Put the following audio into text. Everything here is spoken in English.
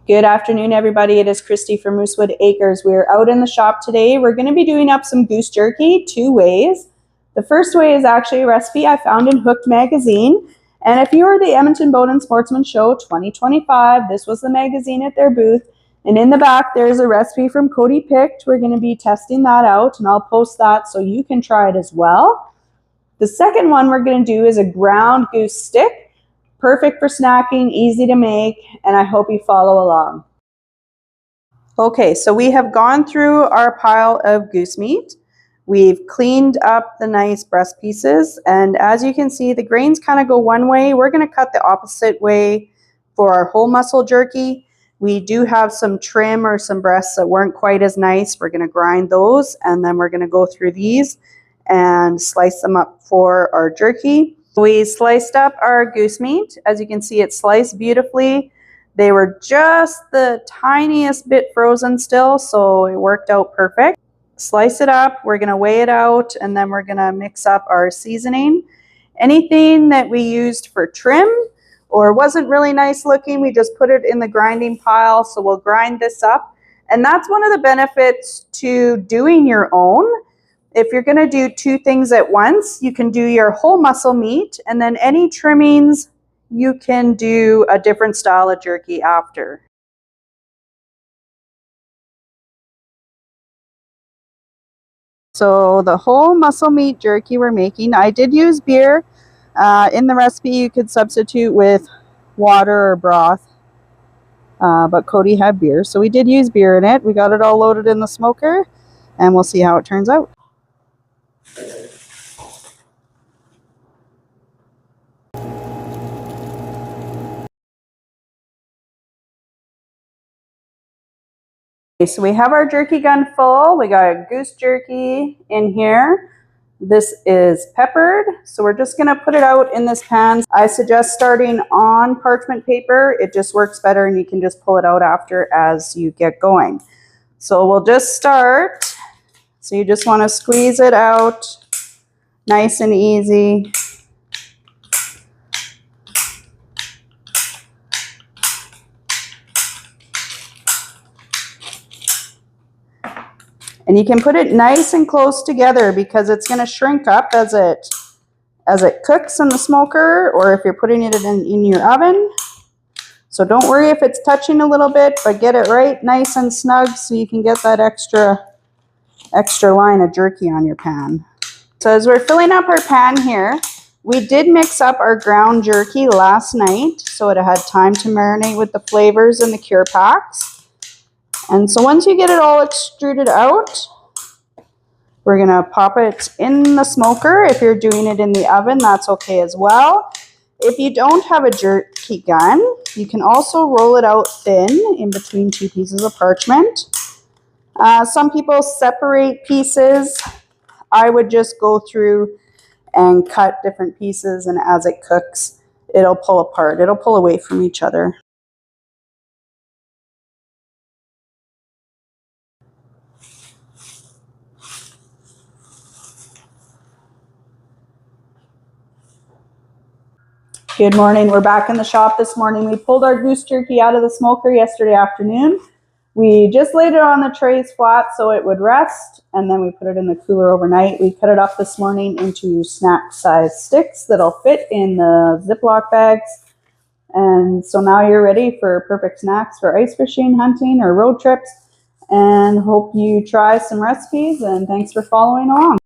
Good afternoon, everybody. It is Christy from Moosewood Acres. We're out in the shop today. We're going to be doing up some goose jerky two ways. The first way is actually a recipe I found in Hooked magazine. And if you were the Edmonton Boat and Sportsman Show 2025, this was the magazine at their booth. And in the back, there's a recipe from Cody Picked. We're going to be testing that out, and I'll post that so you can try it as well. The second one we're going to do is a ground goose stick. Perfect for snacking, easy to make, and I hope you follow along. Okay, so we have gone through our pile of goose meat. We've cleaned up the nice breast pieces, and as you can see, the grains kind of go one way. We're going to cut the opposite way for our whole muscle jerky. We do have some trim or some breasts that weren't quite as nice. We're going to grind those, and then we're going to go through these and slice them up for our jerky. We sliced up our goose meat. As you can see, it's sliced beautifully. They were just the tiniest bit frozen still, so it worked out perfect. Slice it up, we're gonna weigh it out, and then we're gonna mix up our seasoning. Anything that we used for trim or wasn't really nice looking, we just put it in the grinding pile, so we'll grind this up. And that's one of the benefits to doing your own. If you're going to do two things at once, you can do your whole muscle meat, and then any trimmings, you can do a different style of jerky after. So the whole muscle meat jerky we're making, I did use beer. In the recipe, you could substitute with water or broth, but Cody had beer, so we did use beer in it. We got it all loaded in the smoker, and we'll see how it turns out. Okay, so we have our jerky gun full. We got a goose jerky in here. This is peppered, so we're just going to put it out in this pan. I suggest starting on parchment paper. It just works better, and you can just pull it out after as you get going. So we'll just start. So you just want to squeeze it out nice and easy. And you can put it nice and close together because it's going to shrink up as it cooks in the smoker, or if you're putting it in your oven. So don't worry if it's touching a little bit, but get it right nice and snug so you can get that extra line of jerky on your pan. So as we're filling up our pan here, we did mix up our ground jerky last night so it had time to marinate with the flavors in the cure packs. And so once you get it all extruded out, we're going to pop it in the smoker. If you're doing it in the oven, that's okay as well. If you don't have a jerky gun, you can also roll it out thin in between two pieces of parchment. Some people separate pieces. I would just go through and cut different pieces, and as it cooks, it'll pull apart. It'll pull away from each other. Good morning. We're back in the shop this morning. We pulled our goose jerky out of the smoker yesterday afternoon. We just laid it on the trays flat so it would rest, and then we put it in the cooler overnight. We cut it up this morning into snack-sized sticks that'll fit in the Ziploc bags. And so now you're ready for perfect snacks for ice fishing, hunting, or road trips. And hope you try some recipes, and thanks for following along.